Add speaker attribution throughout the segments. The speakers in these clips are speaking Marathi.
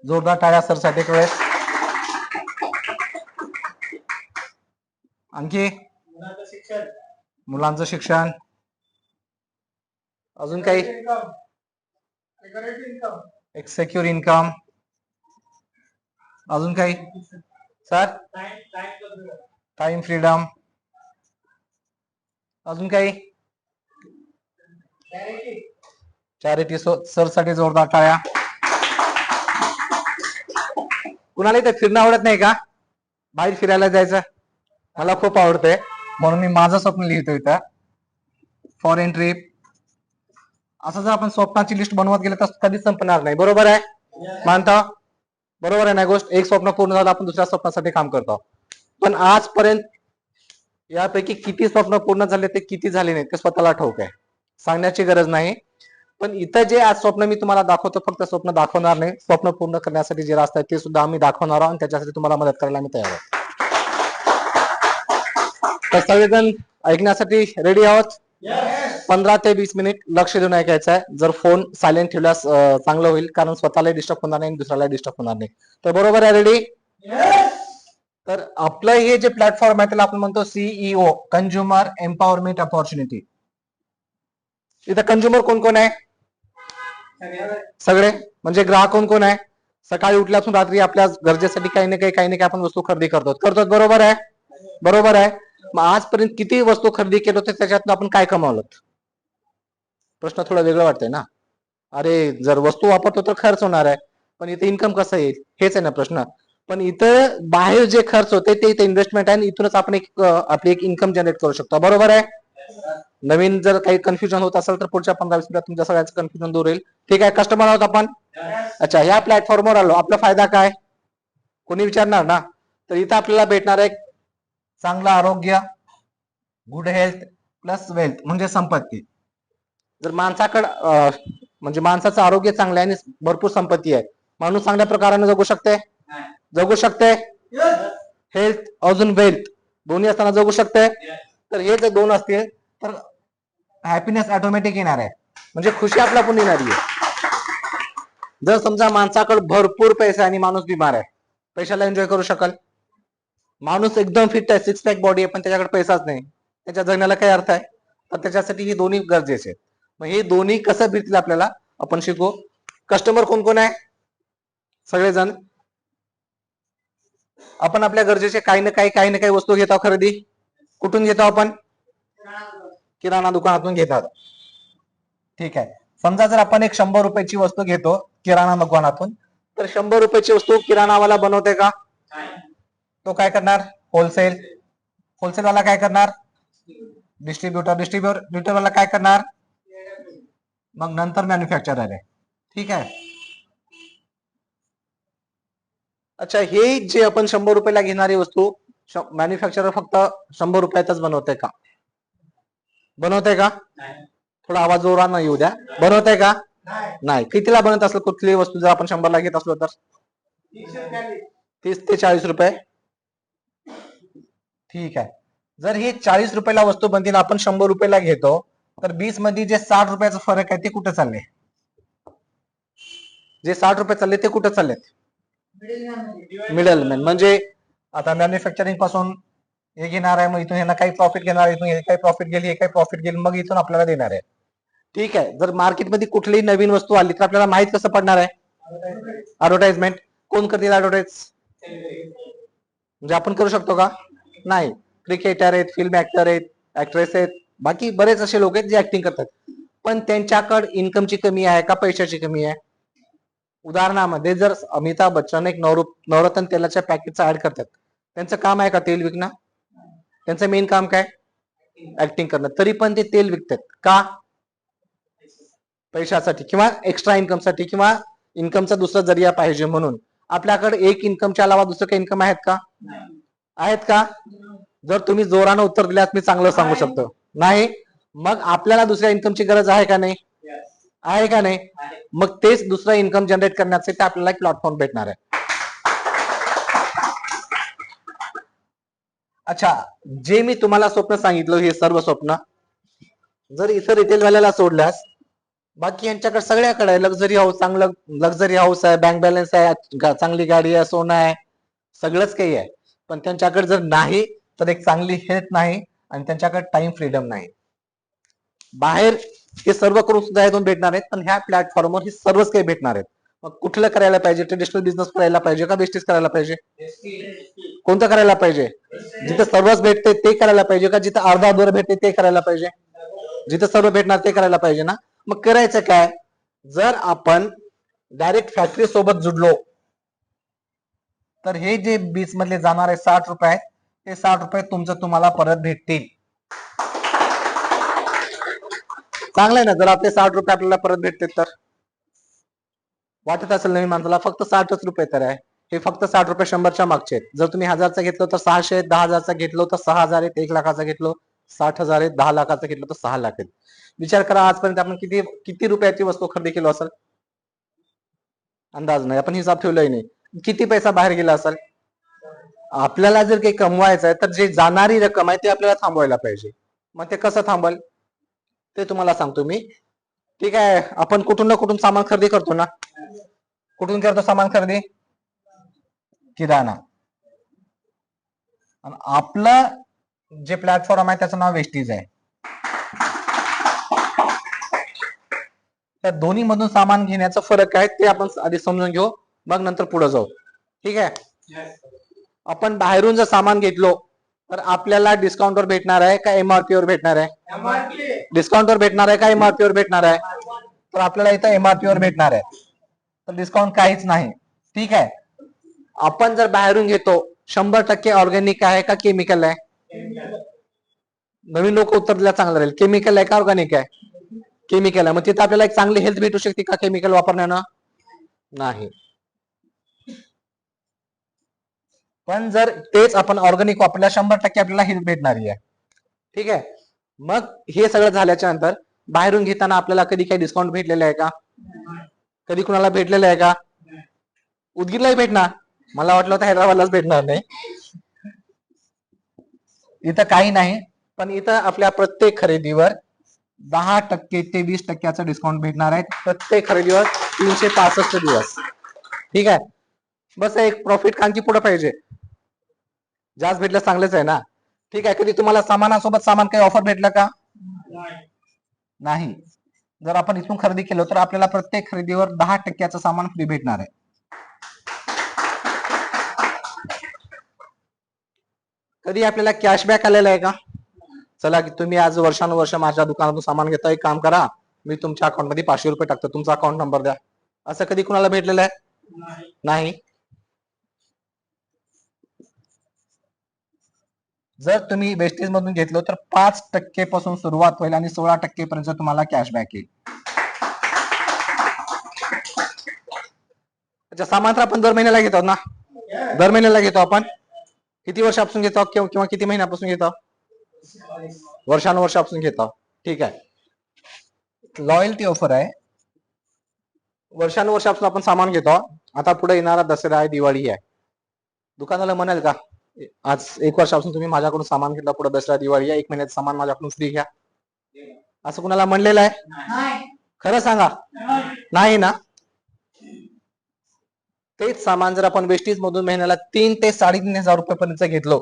Speaker 1: जोरदार टाळ्या सर साठी एक वेळेस. आणखी मुलांचं शिक्षण, अजून काही, एक सेक्युर इन्कम, अजून काही सर, टाइम फ्रीडम, अजून काही, चॅरिटी सर साठी जोरदार टाळ्या. कुणाला इथे फिरणं आवडत नाही का? बाहेर फिरायला जायचं मला खूप आवडतंय, म्हणून मी माझं स्वप्न लिहितो इथं, फॉरेन ट्रिप. असं जर आपण स्वप्नाची लिस्ट बनवत गेलं तर कधीच संपणार नाही. बरोबर आहे? मानता? बरोबर आहे ना गोष्ट? एक स्वप्न पूर्ण झालं, आपण दुसऱ्या स्वप्नासाठी काम करतो. पण आजपर्यंत यापैकी किती स्वप्न पूर्ण झाले ते किती झाले नाही ते स्वतःला ठाऊक आहे, सांगण्याची गरज नाही. पण इथं जे आज स्वप्न मी तुम्हाला दाखवतो, फक्त स्वप्न दाखवणार नाही, स्वप्न पूर्ण करण्यासाठी जे रास्ता आहे ते सुद्धा आम्ही दाखवणार आहोत आणि त्याच्यासाठी तुम्हाला मदत करायला आम्ही तयार आहोत. तर सगळेजण ऐकण्यासाठी रेडी आहोत? 15 ते 20 मिनिट लक्ष देऊन ऐकायचं आहे. जर फोन सायलेंट ठेवल्यास चांगलं होईल, कारण स्वतःला डिस्टर्ब होणार नाही, दुसऱ्याला डिस्टर्ब होणार नाही. तर बरोबर आहे? रेडी? तर आपलं हे जे प्लॅटफॉर्म आहे त्याला आपण म्हणतो सीईओ, कंझ्युमर एम्पॉवरमेंट अपॉर्च्युनिटी. इथं कंझ्युमर कोण कोण आहे? सगळे. म्हणजे ग्राहक कोण कोण आहे? सकाळी उठल्यापासून रात्री आपल्या गरजेसाठी काही ना काही आपण वस्तू खरेदी करतो. बरोबर आहे? बरोबर आहे. मग आजपर्यंत किती वस्तू खरेदी केलो तर त्याच्यातून आपण काय कमावलं? प्रश्न थोडा वेगळा वाटतंय ना? अरे जर वस्तू वापरतो तर खर्च होणार आहे, पण इथे इन्कम कसं येईल हेच आहे ना प्रश्न. पण इथं बाहेर जे खर्च होते ते इथे इन्व्हेस्टमेंट आहे, इथूनच आपण आपली एक इन्कम जनरेट करू शकतो. बरोबर आहे? नवीन जर काही कन्फ्युजन होत असेल तर पुढच्या 15-20 मिनिटात तुमच्या सगळ्यांचं कन्फ्युजन दूर होईल. ठीक आहे? कस्टमर आहोत आपण. अच्छा, ह्या प्लॅटफॉर्मवर आलो, आपला फायदा काय? कोणी विचारणार ना? तर इथं आपल्याला भेटणार आहे चांगलं आरोग्य, गुड हेल्थ प्लस वेल्थ म्हणजे संपत्ती. जर माणसाकडं म्हणजे माणसाचं आरोग्य चांगलं आहे आणि भरपूर संपत्ती आहे, माणूस चांगल्या प्रकाराने जगू शकते? जगू शकते? हेल्थ अजून वेल्थ दोन्ही असताना जगू शकते? तर हे जर दोन असतील तर हॅपीनेस ऑटोमॅटिक येणार आहे, म्हणजे खुशी आपल्याकडून येणारी आहे. जर समजा माणसाकडे भरपूर पैसा आणि माणूस बिमार आहे, पैशाला एन्जॉय करू शकाल? माणूस एकदम फिट आहे, 6 पॅक बॉडी आहे, पण त्याच्याकडे पैसाच नाही, त्याच्या जगण्याला काय अर्थ आहे? तर त्याच्यासाठी हे दोन्ही गरजेचे आहेत. मग हे दोन्ही कसं भेटतील आपल्याला आपण शिकू. कस्टमर कोण कोण आहे? सगळेजण. आपण आपल्या गरजेचे काही ना काही वस्तू घेतो खरेदी. कुठून घेतो आपण? किराणा दुकानातून घेतात. ठीक आहे. समजा जर आपण एक 100 रुपयाची वस्तू घेतो किराणा दुकानातून, तर 100 रुपयाची वस्तू किराणावाला बनवते का? तो काय करणार? होलसेल. होलसेलवाला काय करणार? डिस्ट्रीब्युटरवाला काय करणार? मग नंतर मॅन्युफॅक्चरर आहे. ठीक आहे. अच्छा, हे जे आपण 100 रुपयाला घेणारी वस्तू मॅन्युफॅक्चरर फक्त 100 रुपयातच बनवते का? बनवते का? थोडा आवाज जोरानं येऊ द्या. बनवते का? नाही. कितीला बनवत असेल कुठली वस्तू जर आपण 100 ला घेत असलो तर? 30 ते 40 रुपये. ठीक आहे. जर ही 40 रुपयाला वस्तू बनते ना, आपण 100 रुपयाला घेतो, तर 20 मध्ये जे 60 रुपयाचा फरक आहे ते कुठे चालले? जे 60 रुपये चालले ते कुठे चाललेत? मिडलमॅन. म्हणजे आता मॅन्युफॅक्चरिंग पासून हे घेणार आहे, मग इथून यांना काही प्रॉफिट घेणार, इथून हे काही प्रॉफिट गेली, हे काही प्रॉफिट गेली, मग इथून आपल्याला देणार आहे. ठीक आहे. जर मार्केटमध्ये कुठलीही नवीन वस्तू आली तर आपल्याला माहित कसं पडणार आहे? ऍडव्हर्टाइजमेंट. कोण करतील ऍडव्हर्टाइज? म्हणजे आपण करू शकतो का? नाही. क्रिकेटर आहेत, फिल्म ऍक्टर आहेत, ऍक्ट्रेस आहेत, बाकी बरेच असे लोक आहेत जे ऍक्टिंग करतात, पण त्यांच्याकडे इन्कमची कमी आहे का पैशाची कमी आहे? उदाहरणामध्ये जर अमिताभ बच्चन एक नवरत्न तेलाच्या पॅकेटचा ऍड करतात, त्यांचं काम आहे का तेल विकणं? त्यांचं मेन काम काय? ऍक्टिंग करणं. तरी पण ते तेल विकतात का? पैशासाठी किंवा एक्स्ट्रा इन्कमसाठी किंवा इन्कमचा दुसरा जरिया पाहिजे म्हणून. आपल्याकडे एक इन्कमच्या अलावा दुसरं काही इन्कम आहेत का? आहेत का? जर तुम्ही जोरानं उत्तर दिल्यास मी चांगलं सांगू शकतो. नाही. मग आपल्याला दुसऱ्या इन्कमची गरज आहे का नाही? आहे का नाही? मग तेच दुसरं इन्कम जनरेट करण्यासाठी आपल्याला एक प्लॅटफॉर्म भेटणार आहे. अच्छा, जे मी तुम्हाला स्वप्न सांगितलं हे सर्व स्वप्न जर इतर रिटेल वाल्याला सोडल्यास बाकी यांच्याकडे सगळ्याकडे आहे, लक्झरी हाऊस, चांगलं लक्झरी हाऊस आहे, बँक बॅलन्स आहे, चांगली गाडी आहे, सोनं आहे, सगळंच काही आहे. पण त्यांच्याकडे जर नाही तर एक चांगली हेल्थ नाही आणि त्यांच्याकडे टाइम फ्रीडम नाही. बाहेर हे सर्व करून सुद्धा यातून भेटणार आहेत, पण ह्या प्लॅटफॉर्मवर हे सर्वच काही भेटणार आहेत. मग कुठलं करायला पाहिजे? ट्रेडिशनल बिझनेस करायला पाहिजे का बेस्टीज करायला पाहिजे? कोणतं करायला पाहिजे? जिथे सर्वच भेटते ते करायला पाहिजे का जिथे अर्धा दर भेटते ते करायला पाहिजे? जिथे सर्व भेटणार ते करायला पाहिजे ना. मग करायचं काय? जर आपण डायरेक्ट फॅक्टरी सोबत जुडलो तर हे जे बीच मधले जाणारे 60 रुपये आहेत ते 60 रुपये तुमचं तुम्हाला परत भेटतील. चांगलं आहे ना. जर आपले 60 रुपये आपल्याला परत भेटते तर वाटत असेल नवीन माणसाला फक्त 60च रुपये तर आहे. हे फक्त 60 रुपये 100च्या मागचे आहेत. जर तुम्ही 1000चा घेतलं तर 600 आहेत, 10,000चा घेतलो तर 6,000 आहेत, 1 लाखाचा घेतलो 60,000 आहेत, 10 लाखाचा घेतलो तर 6 लाख आहेत. विचार करा आजपर्यंत आपण किती किती रुपयाची वस्तू खरेदी केली असेल? अंदाज नाही, आपण हिसाब ठेवलाही नाही. किती पैसा बाहेर गेला असेल? आपल्याला जर काही कमवायचं आहे तर जे जाणारी रक्कम आहे ते आपल्याला थांबवायला पाहिजे. मग ते कसं थांबल ते तुम्हाला सांगतो मी. ठीक आहे, आपण कुठून ना कुठून सामान खरेदी करतो ना. कुठून करतो सामान खरेदी? किराणा. आपलं जे प्लॅटफॉर्म आहे त्याचं नाव वेस्टीज आहे. त्या दोन्ही मधून सामान घेण्याचा फरक आहे ते आपण आधी समजून घेऊ, मग नंतर पुढे जाऊ. ठीक आहे. आपण बाहेरून जर सामान घेतलो तर आपल्याला डिस्काउंटवर भेटणार आहे का एमआरपी वर भेटणार आहे? डिस्काउंटवर भेटणार आहे का एमआरपी वर भेटणार आहे? तर आपल्याला इथं एमआरपी वर भेटणार आहे, तर डिस्काउंट काहीच नाही. ठीक आहे. आपण जर बाहेरून घेतो 100% ऑर्गॅनिक आहे का केमिकल आहे? नवीन लोक उत्तर दिला चांगलं राहील. केमिकल आहे का ऑर्गॅनिक आहे? केमिकल आहे. मग तिथे आपल्याला एक चांगली हेल्थ भेटू शकते का केमिकल वापरण्यानं? नाही. पण जर तेच आपण ऑर्गॅनिक वापरल्या 100% आपल्याला हेल्थ भेटणारी आहे. ठीक आहे. मग हे सगळं झाल्याच्या नंतर बाहेरून घेताना आपल्याला कधी काही डिस्काउंट भेटलेलं आहे का? कधी कुणाला भेटलेलं आहे का? उदगीरलाही भेटणार, मला वाटलं होतं हैदराबादलाच भेटणार नाही. इथं काही नाही, पण इथं आपल्या प्रत्येक खरेदीवर 10% ते 20% डिस्काउंट भेटणार आहे प्रत्येक खरेदीवर 365 दिवस. ठीक आहे. बस एक प्रॉफिट खानची पुढे पाहिजे, जास्त भेटलं चांगलंच आहे ना. ठीक आहे. कधी तुम्हाला सामानासोबत सामान काही ऑफर भेटलं का? नाही. जर आपण इथून खरेदी केलं तर आपल्याला प्रत्येक खरेदीवर 10% सामान फ्री भेटणार आहे. कधी आपल्याला कॅशबॅक आलेला आहे का? चला की तुम्ही आज वर्षानुवर्ष माझ्या दुकानातून सामान घेता, एक काम करा, मी तुमच्या अकाउंट मध्ये 500 रुपये टाकतो, तुमचा अकाउंट नंबर द्या. असं कधी कुणाला भेटलेलं आहे? नाही. जर तुम्ही वेस्टेज मधून घेतलं तर 5% पासून सुरुवात होईल आणि 16% पर्यंत तुम्हाला कॅशबॅक येईल. सामान तर आपण दर महिन्याला घेतो ना. दर महिन्याला घेतो आपण. किती वर्षापासून घेतो किंवा किती महिन्यापासून घेतो? वर्षानुवर्षापासून घेतो. ठीक आहे. लॉयल्टी ऑफर आहे. वर्षानुवर्षापासून आपण सामान घेतो. आता पुढे येणारा दसरा आहे, दिवाळी आहे. दुकानाला म्हणाल का आज 1 वर्षापासून तुम्ही माझ्याकडून सामान घेतलं, पुढे दसरा दिवाळी आहे, 1 महिन्याचं सामान माझ्याकडून फ्री घ्या, असं कुणाला म्हणलेलं आहे? खरं सांगा. नाही ना. तेच सामान जर आपण वेस्टीज मधून महिन्याला 3 ते 3,500 रुपये पर्यंत घेतलो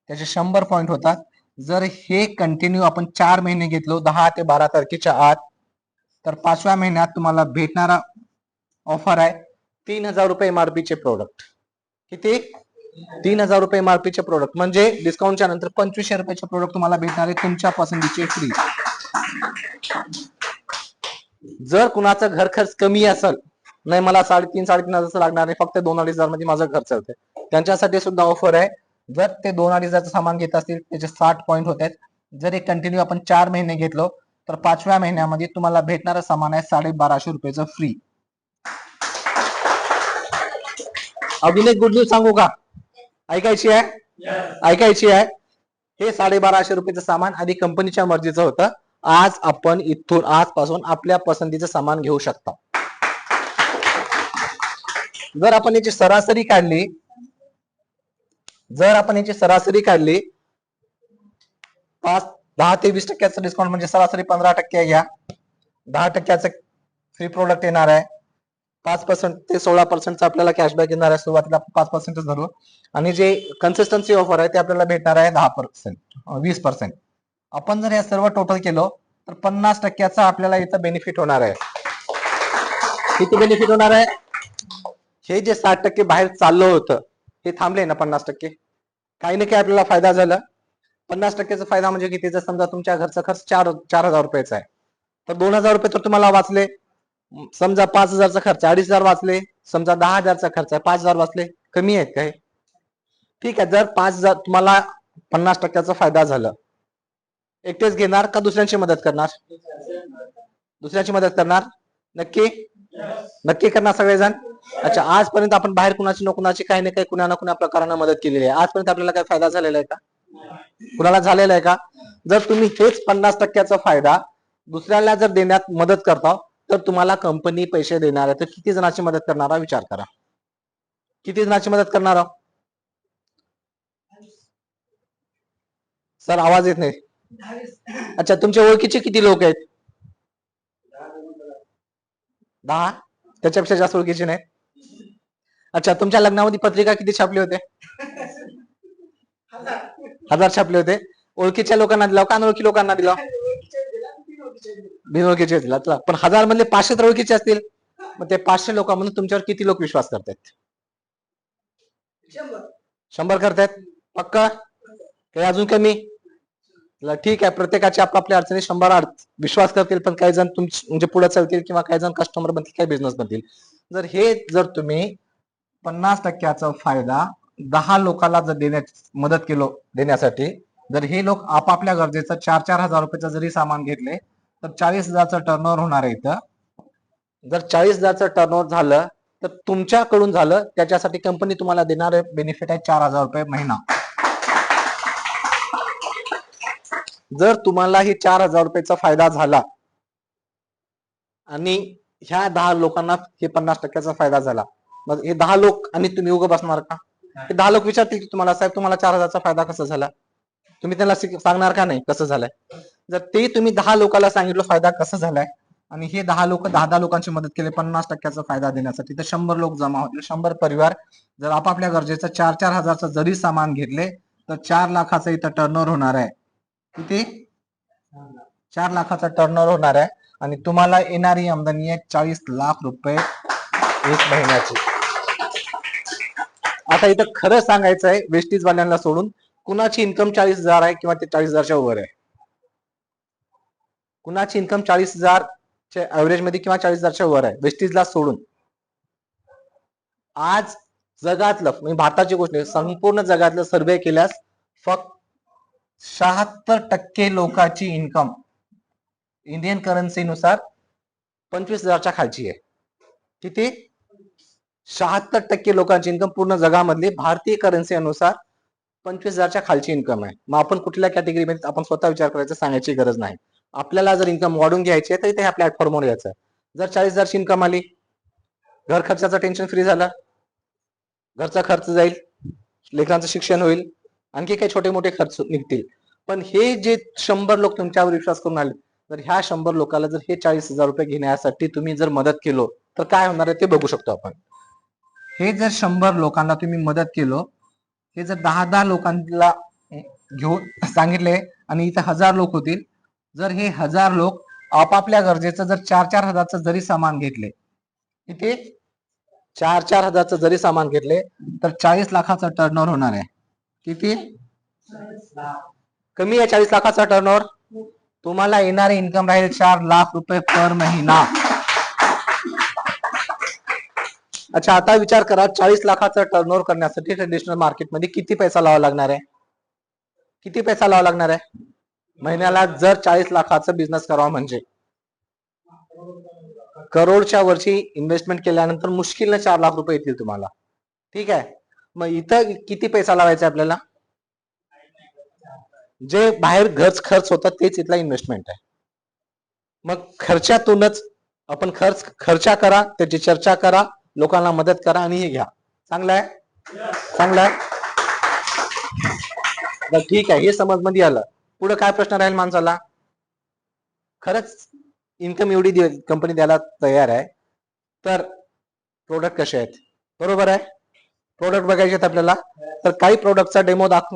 Speaker 1: त्याचे 100 पॉईंट होतात. जर हे कंटिन्यू आपण 4 महिने घेतलो 10 ते 12 तारखेच्या आत, तर 5व्या महिन्यात तुम्हाला भेटणारा ऑफर आहे 3,000 रुपये एमआरपीचे प्रोडक्ट. किती? 3,000 रुपये एमआरपीचे प्रोडक्ट, म्हणजे डिस्काउंटच्या नंतर 2,500 रुपयाचे प्रोडक्ट तुम्हाला भेटणार आहे तुमच्या पसंतीचे फ्री. जर कुणाचं घर खर्च कमी असेल, नाही मला 3,500-3,500 लागणार आहे, फक्त 2,500 मध्ये माझं घर चालतंय, त्यांच्यासाठी सुद्धा ऑफर आहे. जर ते 2,500 सामान घेत असतील त्याचे 60 पॉईंट होत आहेत. जर हे कंटिन्यू आपण 4 महिने घेतलो तर 5व्या महिन्यामध्ये तुम्हाला भेटणारं सामान आहे 1,250 रुपयाचं फ्री. अजून एक गुड न्यूज सांगू का? ऐकायची आहे? ऐकायची आहे. हे 1,250 रुपयाचं सामान आधी कंपनीच्या मर्जीचं होतं. आज आपण इथून आजपासून आपल्या पसंतीचं सामान घेऊ शकता. जर आपण याची सरासरी काढली, जर आपण याची सरासरी काढली 10 ते 20% डिस्काउंट म्हणजे सरासरी 15% घ्या. 10% फ्री प्रोडक्ट येणार आहे, 5% ते 16% आपल्याला कॅशबॅक येणार आहे. सुरुवातीला 5% धरू, आणि जे कन्सिस्टन्सी ऑफर आहे ते आपल्याला भेटणार आहे 10%, 20%. आपण जर या सर्व टोटल केलं तर 50% आपल्याला इथं बेनिफिट होणार आहे. किती बेनिफिट होणार आहे? हे जे 60% बाहेर चाललं होतं हे थांबले ना 50%, काही ना काही आपल्याला फायदा झाला. 50%चा फायदा म्हणजे किती? जर समजा तुमच्या घरचा खर्च 4,000 रुपयाचा आहे, तर 2,000 रुपये तर तुम्हाला वाचले. समजा 5,000चा खर्च 2,500 वाचले. समजा 10,000चा खर्च आहे 5,000 वाचले. कमी आहेत काय? ठीक आहे. जर 5,000 तुम्हाला 50%चा फायदा झाला, एकटेच घेणार का दुसऱ्यांची मदत करणार? दुसऱ्याची मदत करणार. नक्की नक्की करणार सगळेजण. अच्छा, आजपर्यंत आपण बाहेर कुणाची कुणाची काही ना काही कुणा ना कुणा प्रकारानं मदत केलेली आहे. आजपर्यंत आपल्याला काय फायदा झालेला आहे का? कुणाला झालेला आहे का? जर तुम्ही हेच 50%चा फायदा दुसऱ्याला जर देण्यात मदत करता, तर तुम्हाला कंपनी पैसे देणार आहे. तर किती जणांची मदत करणारा विचार करा. किती जणांची मदत करणार? सर आवाज येत नाही. अच्छा, तुमच्या ओळखीचे किती लोक आहेत? 10? त्याच्यापेक्षा जास्त ओळखीचे नाही. अच्छा, तुमच्या लग्नामध्ये पत्रिका किती छापले होते? 1000 छापले होते. ओळखीच्या लोकांना दिला का अनोळखी लोकांना दिला? बिनओळखीचे दिला. पण 1000 मधले 500 तर ओळखीचे असतील. मग ते 500 लोकांमधून तुमच्यावर किती लोक विश्वास करतात? 100 करतायत. पक्का? काही अजून कमी? ठीक आहे. प्रत्येकाची आपापल्या अडचणी 100 विश्वास करतील, पण काही जण म्हणजे पुढे चालतील किंवा काही जण कस्टमर बनतील, काही बिझनेस बनतील. जर तुम्ही 50%चा फायदा 10 लोकांना जर मदत केलो देण्यासाठी, जर हे लोक आपापल्या गरजेचं 4-4 हजार रुपयाचं जरी सामान घेतले तर 40,000चं टर्नओव्हर होणार आहे. इथं जर 40,000चं टर्नओव्हर झालं तर तुमच्याकडून झालं, त्याच्यासाठी कंपनी तुम्हाला देणार बेनिफिट आहे 4,000 रुपये महिना. जर तुम्हाला ही 4,000 रुपयाचा फायदा झाला आणि ह्या 10 लोकांना हे 50%चा फायदा झाला, मग हे 10 लोक आणि तुम्ही उभं बसणार का? हे 10 लोक विचारतील की तुम्हाला, साहेब तुम्हाला 4,000चा फायदा कसा झाला? तुम्ही त्यांना सांगणार का नाही कसं झालंय? जर ते तुम्ही 10 लोकांना सांगितलं फायदा कसा झालाय, आणि हे 10 लोक 10 लोकांची मदत केली 50%चा फायदा देण्यासाठी, तर 100 लोक जमा होतील. 100 परिवार जर आपापल्या गरजेचं 4-4 हजारचं जरी सामान घेतले तर 4 लाखाचं इथं टर्नओव्हर होणार आहे. किती? 4 लाखाचा टर्नओव्हर होणार आहे. आणि तुम्हाला येणारी आमदनी आहे 40 लाख रुपये एक महिन्याची. आता इथं खरं सांगायचं आहे, वेस्टीज वाल्यांना सोडून, कुणाची इन्कम 40,000 आहे किंवा ते 40,000च्या वर आहे? कुणाची इन्कम 40,000च्या ऍव्हरेज मध्ये किंवा 40,000च्या वर आहे? वेस्टीजला सोडून. आज जगातलं म्हणजे भारताची गोष्ट आहे, संपूर्ण जगातलं सर्वे केल्यास फक्त 76% लोकांची इन्कम इंडियन करन्सीनुसार 25,000च्या खालची आहे. किती? 76% लोकांची इन्कम पूर्ण जगामधली भारतीय करन्सी अनुसार 25,000च्या खालची इन्कम आहे. मग आपण कुठल्या कॅटेगरीमध्ये, आपण स्वतः विचार करायचा, सांगायची गरज नाही. आपल्याला जर इन्कम वाढून घ्यायची आहे तर इथे ह्या प्लॅटफॉर्मवर यायचं. जर 40,000ची इन्कम आली, घर खर्चाचं टेन्शन फ्री झालं, घरचा खर्च जाईल, लेकरांचं शिक्षण होईल, आणखी काही छोटे मोठे खर्च निघतील. पण हे जे 100 लोक तुमच्यावर विश्वास करून आले, तर ह्या 100 लोकांना जर हे 40,000 रुपये घेण्यासाठी तुम्ही जर मदत केलो तर काय होणार आहे ते बघू शकतो आपण. हे जर 100 लोकांना तुम्ही मदत केलो, हे जर 10-10 लोकांना घेऊन सांगितले आणि इथे 1000 लोक होतील, जर हे 1000 लोक आपापल्या गरजेचं जर 4-4 हजारचं जरी सामान घेतले, किती? 4-4 हजारचं जरी सामान घेतले तर 40 लाखाचा टर्नओव्हर होणार आहे. किती? कमी आहे 40 लाखाचा टर्नओव्हर. तुम्हाला येणारे इन्कम राहील 4 लाख रुपये पर महिना. अच्छा, आता विचार करा, 40 लाखाचा टर्नओव्हर करण्यासाठी ट्रेडिशनल मार्केटमध्ये किती पैसा लावा लागणार आहे? किती पैसा लावा लागणार आहे महिन्याला? जर 40 लाखाचा बिझनेस करावा म्हणजे करोडच्या वरची इन्व्हेस्टमेंट केल्यानंतर मुश्किलने 4 लाख रुपये येतील तुम्हाला. ठीक आहे. मग इथं किती पैसा लावायचा आपल्याला? जे बाहेर खर्च होतात तेच इथला इन्व्हेस्टमेंट आहे. मग खर्चातूनच आपण खर्चा करा, त्याची चर्चा करा, लोकांना मदत करा आणि हे घ्या. चांगलं आहे? चांगलं आहे. ठीक आहे, हे समज मध्ये आलं. पुढे काय प्रश्न राहील माणसाला? खरंच इन्कम एवढी कंपनी द्यायला तयार आहे, तर प्रोडक्ट कसे आहेत? बरोबर आहे. प्रोडक्ट बघायचे आहेत आपल्याला, तर काही प्रोडक्टचा डेमो